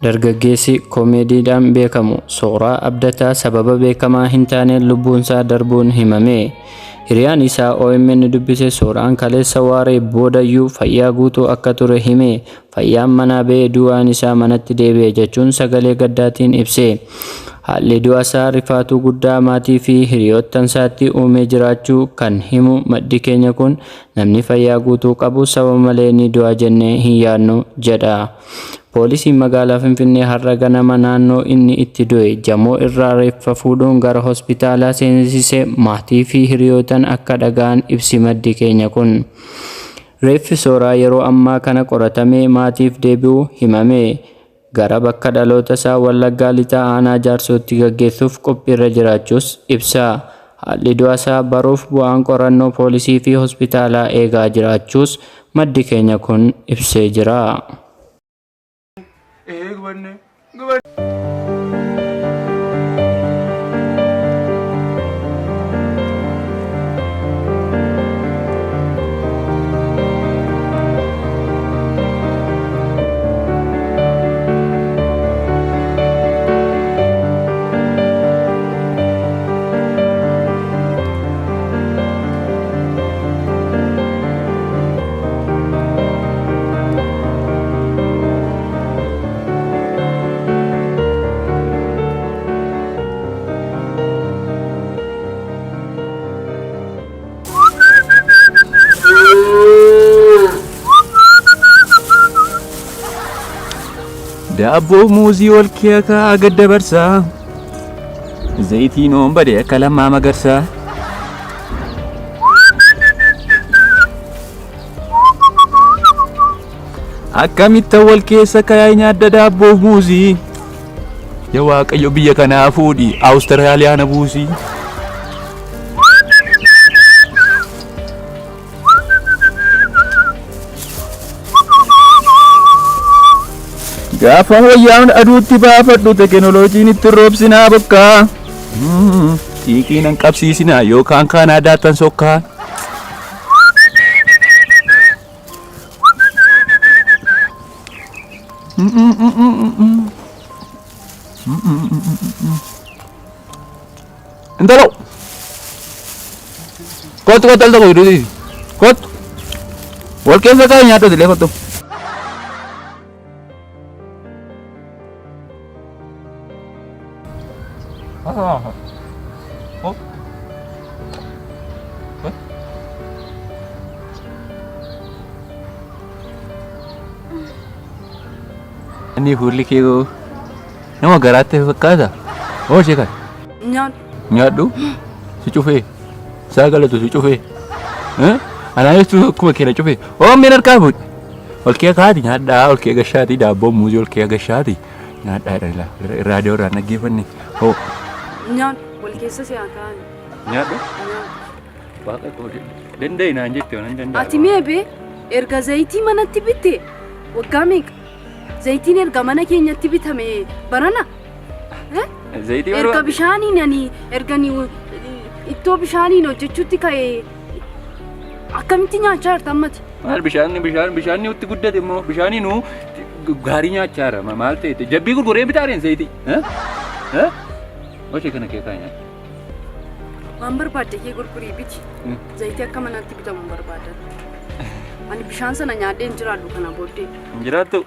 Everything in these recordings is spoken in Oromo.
Dargaggeessi koomeediidhaan beekamu Sooraa Abdataa sababa beekamaa hin taaneen lubbuunsaa darbuun himame. Hiriyaan isaa OMN dubbise Sooraan kaleessa waaree boodayyuu fayyaa guutuu akka ture hime. Fayyaan manaa ba'ee du'aan isaa manatti deebi'e jechuun sagalee gaddaatiin ibse. Haalli du'a isaa rifaatuu guddaa maatii fi hiriyoottan isaatti uumee jiraachuu kan himu maddi keenya kun namni fayyaa guutuu qabu sababa malee ni du'a jennee hin yaadnu jedha. Poolisiin magaalaa Finfinnee har'a ganama naannoo inni itti du'e Jamoo irraa reeffa fuudhuun gara hospitaalaa seensise maatii fi hiriyootan akka dhaga'an ibsi maddi keenya kun. Reeffi Sooraa yeroo ammaa kana qoratamee maatiif deebi'uu himame. Gara bakka dhaloota isaa Wallaggaa Lixaa Aanaa Jaarsootti gaggeessuuf qophiirra jiraachuus ibsa. Haalli du'a isaa baruuf bu'aan qorannoo poolisii fi hospitaalaa eegaa jiraachuus maddi keenya kun ibsee jira. Daaboo muuzii wal keekaa gadda barsaa zayitiin ombade akka lammaa magarsaa akkamitta wal keessa kayaa nyaadda daabboo muuzii yaa Waaqayyo biyya kanaa fuudhi Awustiraaliyaa na buusii. Gaafa wayyaan aduutti baafadhu teknooloojiin itti roobsinaa bokkaa xiiqiin hin qabsiisinaa yookaan kaanaa daatan sokkaa. Intalo kottu al tokko hidhuuti kottu wal keessa kaa'ee nyaata dilee kottu. Ani hulli kego nama garaate fakkaata oo sheekan nyaadhu si cufee saagalatu si cufee anaa jechuun akkuma keenya cufee oo miin harkaa fuudhi ol kee kaati nyaadhaa ol kee gashaati daabboo muuzii ol kee gashaati nyaadhaa raadiyoo irraa naggeeffanne oo nyaadhu wal keessa si hakaan nyaadhu waaqa qoode danda'e naan jette waan danda'a ati meebe erga zayitii manatti bitte waggaa meeqa zayitiin erga mana keenyatti bitame barana zayitii erga bishaaniin ani ergani ittoo bishaaniin hojjechuutti ka'e akkamitti nyaachaa jirta ammati maal bishaanni utti guddate immoo bishaaniinuu gaarii nyaachaa jira maal ta'e jabbii gurguree bitaareen zayitii Oche kana keekaa nyaadhu waan barbaadde kee gurgurii biti zayitii akka manatti bitamu barbaadan ani bishaan sana nyaadhee hin jiraadhu kana booddee hin jiraattu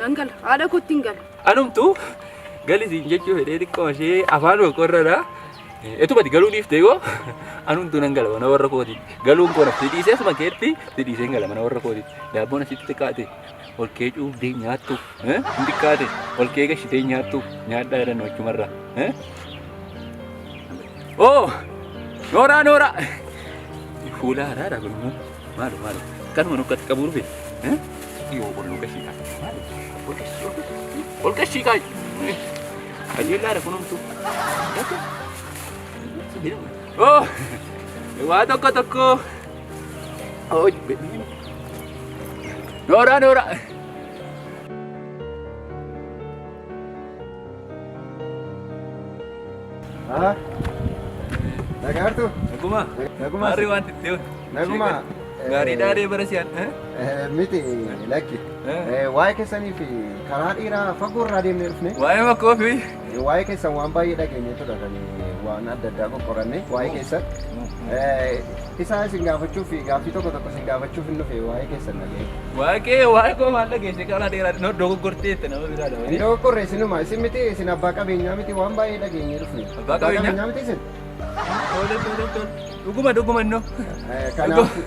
nan gala haadha kootti hin gala anumtu galisiin jechuu fedhee xiqqoo ishee afaan boqorradha etubati galuu dhiiftee yoo anumtu nan gala mana warra kooti galuun koo nafti dhiisee asuma keetti dhiisee gala mana warra kooti daabboon asitti xiqqaate ol kee cuubdee nyaattu hin xiqqaate ol kee gashitee nyaattu nyaadhaa jedhan wachumarraa oh noora fuula haaraadha kun maalu kanuma nukkatti qabuu dhufe yoo ol gashii ol gashii kaay ajeellaadha kunumtu oh waa tokko oh noora Nagartu? Naguma. Naguma. Mari wanti teu. Naguma. Gaarii daaree barasiyan. Miti lakki. Waa'ee keessanii fi karaa dheeraa fagoo irraa deemnee dhufne. Waa'ee makkoo fi. Waa'ee keessan waan baay'ee dhageenye ture kan waan adda addaa qoqqoranne waa'ee keessan. Isaa isin gaafachuuf gaaffii tokko tokko isin gaafachuuf hin dhufe waa'ee keessan dhagee. Waa'ee koo maal dhageesse karaa dheeraa dogoggorteetti nama biraa dha. Inni dogoggorre isinuma isin miti isin abbaa qabeenyaa miti waan baay'ee dhageenye dhufne. Abbaa qabeenyaa miti isin. Tole. Dhuguma innoo.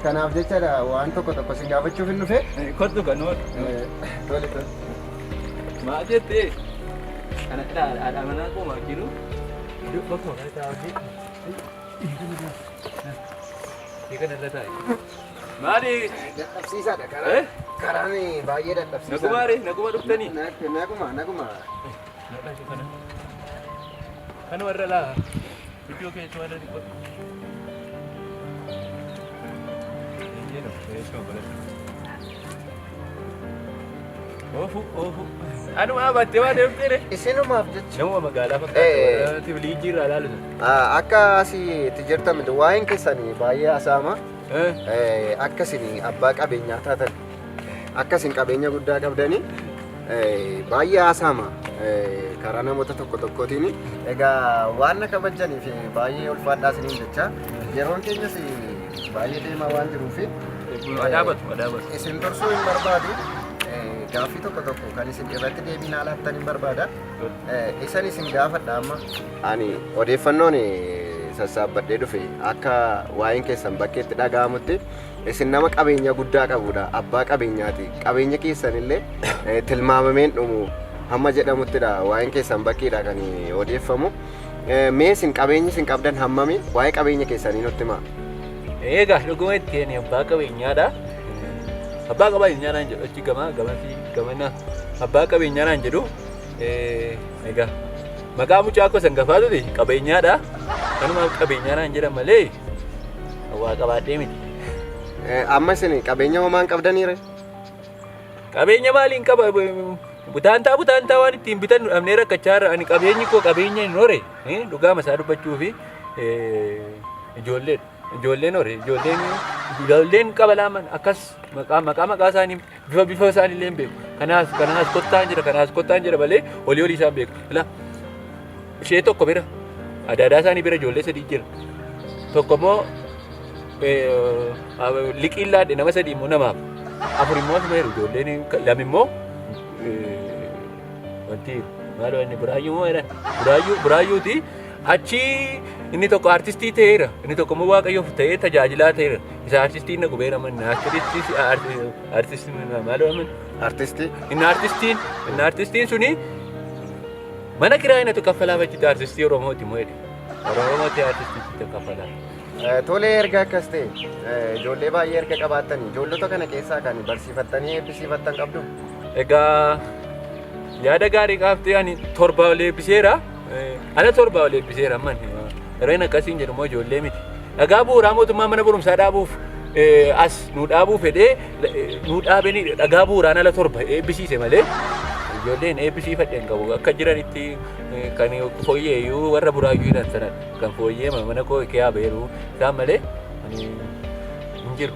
Kanaaf jecha waan tokko tokko isin gaafachuuf hin dhufe. Kottu kan oolu. Tole. Maal jettee? Kana haadha manaa koo maa jiru? Bakka kana taa'uuti. Eegan irra taa'e. Maali? Dadhabsiisaadha karaan baay'ee dadhabsiisaa. Naguma dhuftanii? Naguma. Kanuma irra laa. Iddoo keessa waan dhiqatu. Oofu. Anuma abattee waan deemtee? Isinumaaf jecha. Nama magaalaa fakkaatu liijii irraa ilaalu. Akka asitti jirtan waa'een keessanii baay'ee asaama. Akka isin abbaa qabeenyaa taatan akka isin qabeenya guddaa qabdanii baay'ee asaama karaa namoota tokko tokkootiin. Egaa waan kabajanii fi baay'ee ulfaadhaa isiniin jecha yeroon keenyas baay'ee deemaa waan jiruuf Adaabatu. Isin dursuu hin barbaadu. Gaaffii tokko kan isin irratti deebii naa laattan hin barbaada. Isan isin gaafadha amma. Ani odeeffannoon sassaabbadhee dhufe akka waa'een keessan bakkeetti dhaga'amutti isin nama qabeenya guddaa qabudha. Abbaa qabeenyaati. Qabeenya keessanillee tilmaamameen dhumu hamma jedhamuttidha. Waa'een keessan bakkeedha kan odeeffamu. Mee isin qabeenyi isin qabdan hammami? Waa'ee qabeenya keessanii nutti himaa. Egaa dhuguma ittiin abbaa qabeenyaadha. Abbaa qabeenyaa naan jedhu achi gamana abbaa qabeenyaa naan jedhu egaa maqaa mucaa koo sangafaatuti qabeenyaadha. Kanuma qabeenyaa naan jedhan malee waa qabaadhee miti. Amma isin qabeenya homaa hin qabdaniire? Qabeenya maaliin qaba? Butaantaa waan ittiin bitan dhabnee rakkachaa irra ani qabeenyi koo qabeenya hin hore dhugaa masaa dubbachuu fi ijoolleedha. Ijoolleen qabalaaman akkas maqaa isaanii bifa isaanii illee beeku. Kanaas kottaan jira malee olii isaan beeku. Ishee tokko bira adaadaa isaanii bira ijoollee sadii jira. Tokko immoo liqiin laadhe nama sadii immoo namaaf. Afur immoo asuma jiru ijoolleen lama immoo wanti maaloo inni buraayyuu moo jedhan buraayyuuti. Achi inni tokko artistii ta'eera. Inni tokko immoo waaqayyoof ta'ee tajaajilaa ta'eera. Isa artistiin na gubeera manna artistiin maaloo aman. Inni artistiin suni mana kiraayinatu kaffalaa bachite artistii Oromooti moo jedhe. Oromooti artistiitti kaffalaa. Tolee erga akkas ta'e ijoollee baay'ee erga qabaattanii ijoollota kana keessaa kan barsiifattanii eebbisiifattan qabdu. Egaa yaada gaarii qaaftee ani torba ol eebbiseera. Ana torba ol eebbiseera amman. Yeroo akkasiin jedhu immoo ijoollee miti. Dhagaa bu'uuraa mootummaa mana barumsaa dhaabuuf as nu dhaabuu fedhee nu dhaabanii dhagaa bu'uuraan ala torba eebbisiise malee ijoolleen eebbisiifadheen qabu. Akka jiranitti kan fooyyeeyyuu warra buraayyuu hidhan sanan kan fooyyee mana koo kiyaa beeru isaan malee hin jiru.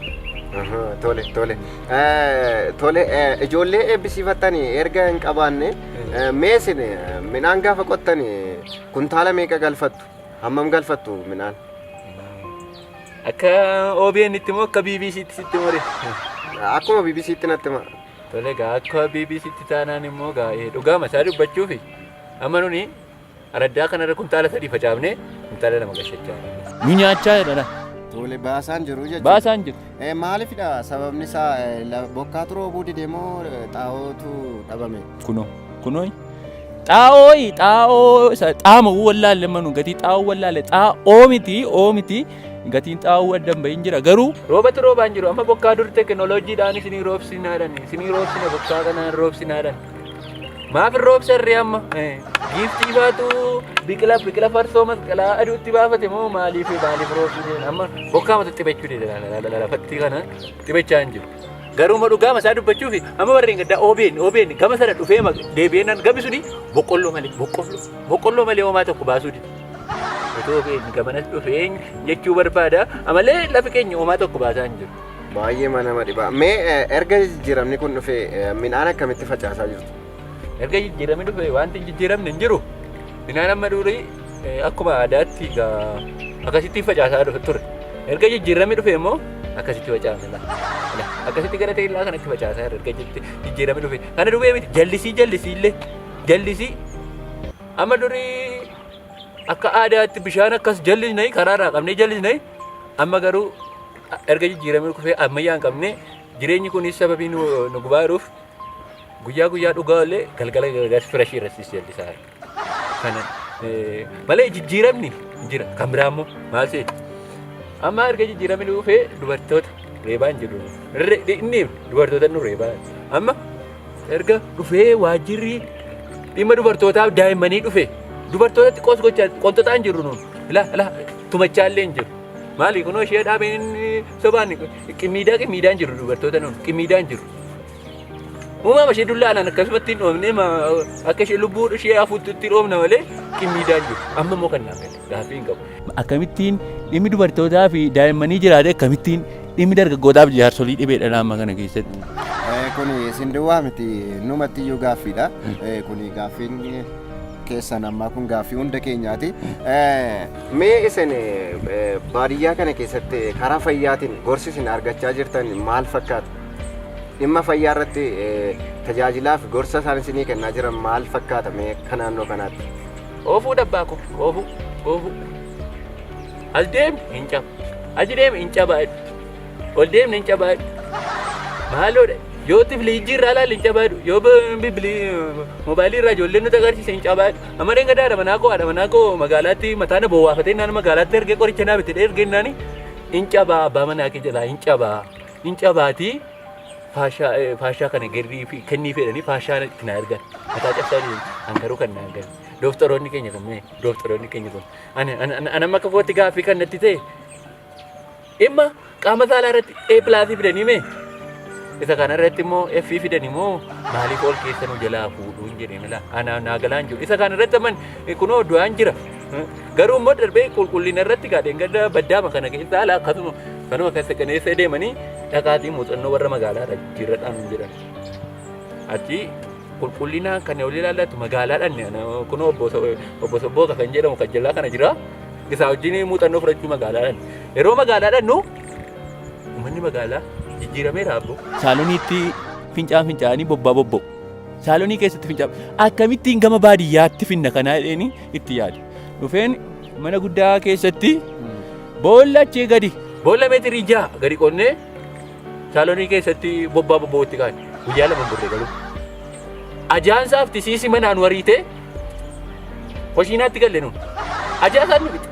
Tole ijoollee eebbisiifattanii erga hin qabaanne meesin midhaan gaafa qottanii kuntaala meeqa galfattu? Hammam galfattu midhaan? Akka OBN itti moo akka BBCtti sitti more? Akkuma BBCtti natti hima. Tole egaa akka BBCtti taanaan immoo dhugaa masaa dubbachuufi amma nuni araddaa kanarra kuntaala 3 facaafnee kuntaala 2 gashachaa. Nu nyaachaa jedhana. Tole baasaan jiru jechuudha. Baasaan jiru. Maaliifidha sababni isaa bokkaatu roobuu dide moo xaa'ootu dhabame? Kunoo xaa'oo wallaalle manu gatii xaa'oo wallaalle xaa'oo miti gatiin xaa'oo addan bahin jira garuu roobatu roobaan jiru amma bokkaa dur teknooloojiidhaan isinii roobsinaadhan bokkaa kanaan roobsinaadhan maaf roobsarree amma giiftii baatu biqila farsoo masqalaa aduutti baafate moo maaliif roobsine amma bokkaa mata xibachuu dide lafatti kana xibachaa hin jiru. Garuu ma dhugaa masaa dubbachuufi amma warreen gaddaa OBN gama sana dhufee deebi'eenaan gamni suni boqqolloo malee homaa tokko baasuu dide. Otoo OBN gamanas dhufee jechuu barbaada amalee lafi keenya homaa tokko baasaa hin jiru. Baay'ee nama dhiba. Mee erga jijjiiramni kun dhufe midhaan akkamitti facaasaa jirtu? Erga jijjiiramni dhufe wanti jijjiiramne hin jiru. Midhaan amma durii akkuma aadaatti akkasitti facaasaa dhufe ture. Erga jijjiiramni dhufe immoo akkasitti facaafna. Akkasitti gara teellaa kanatti facaasaa erga jijjiiramni dhufe. Kana dhufee miti jallisii illee jallisii amma durii akka aadaatti bishaan akkas jallisnee karaarraa qabnee jallisnee amma garuu erga jijjiiramni dhufe ammayyaa hin qabne jireenyi kunis sababii nu gubaaruuf guyyaa dhugaalee galgala firashii irratti jallisaa. Kana malee jijjiiramni jira kan biraa immoo maal ta'e amma erga jijjiiramni dhufe dubartoota reebaa hin jiru. Inni dubartoota nu reebaa amma erga dhufee waajjirri dhimma dubartootaaf daa'immanii dhufe dubartootatti qoontotaa hin jirru nuun tumachaallee hin jiru. Maali kunoo ishee dhaabeen sobaan qimmiidaa hin jiru dubartoota nuun qimmiidaa hin jiru. Uumama ishee dullaalaan akkasumatti hin dhoofne akka ishee lubbuu ishee hafuutti dhoofna malee qimmiidaa hin jiru. Amma immoo kan naaf gaaffii hin qabu. Akkamittiin dhimmi dubartootaa fi daa'immanii jiraate akkamittiin dhimmi dargaggootaaf jaarsolii dhibeedha naannoo kana keessatti. Kuni sinduwaa miti numatti iyyuu gaaffiidha. Kuni gaaffiin keessan ammaa kun gaaffii hunda keenyaati. Mee isin baadiyyaa kana keessatti karaa fayyaatiin gorsi isin argachaa jirtan maal fakkaata? Dhimma fayyaa irratti tajaajilaa fi gorsa isaan isinii kennaa jiran maal fakkaata mee akka naannoo kanaatti? Oofuu dabbaako oofuu. As deemne hin cabu. Achi deemne hin cabaadhu. Ol deemne hin cabaadhu. Maaloodha? Yoo tifliijii irraa ilaalle hin cabaadhu. Yoo moobaayilii irraa ijoolleen nuti agarsiise hin cabaadhu. Amma deen gadaadha manaa koo magaalaatti mataana bowwaafatee naan magaalaatti ergee qoricha naa bitte ergee naani hin cabaa abbaa manaa kee jalaa hin cabaatii faashaa kana gerrii fi kennii fedhanii faashaa itti na ergan. Mataa cabsaa hangaruu kan na ergan. Dooktoroonni keenya kun ani amma akka kootti gaaffii kan natti ta'e dhimma qaama saalaa irratti A+ fidanii mee isa kana irratti immoo F fidanii moo maaliif ol keessa nu jalaa fuudhuu hin jedhee mala anaa galaan jiru isa kana irratti aman kunoo du'aan jira garuu immoo darbee qulqullina irratti gaadheen gadda baddaama kana keessa haala akkasuma kanuma keessa qaneessa deemanii dhaqaatii muuxannoo warra magaalaa jirradhaan hin jedhan achi qulqullina kan olii ilaallatu magaalaadhaan kunoo obbo Sobbooqa kan jedhamu kan jalaa kana jira isa wajjin muuxannoo fudhachuu magaalaadhaan yeroo magaalaadhaan nu uummanni magaalaa jijjiiramee raabbu. Saaloniitti fincaanii bobba'u. Saalonii keessatti fincaan akkamittiin gama baadiyyaatti finna kanaa jedhanii itti yaadu. Dhufeen mana guddaa keessatti boolla achii gadi boolla meetirii 6 gadi qonnee saalonii keessatti bobba'uutti kaa'e guyyaa 2 burree galu. Ajaansaaf tisiisi manaan wariitee hoshiinaatti galle nuun. Ajaasaan nu bitte.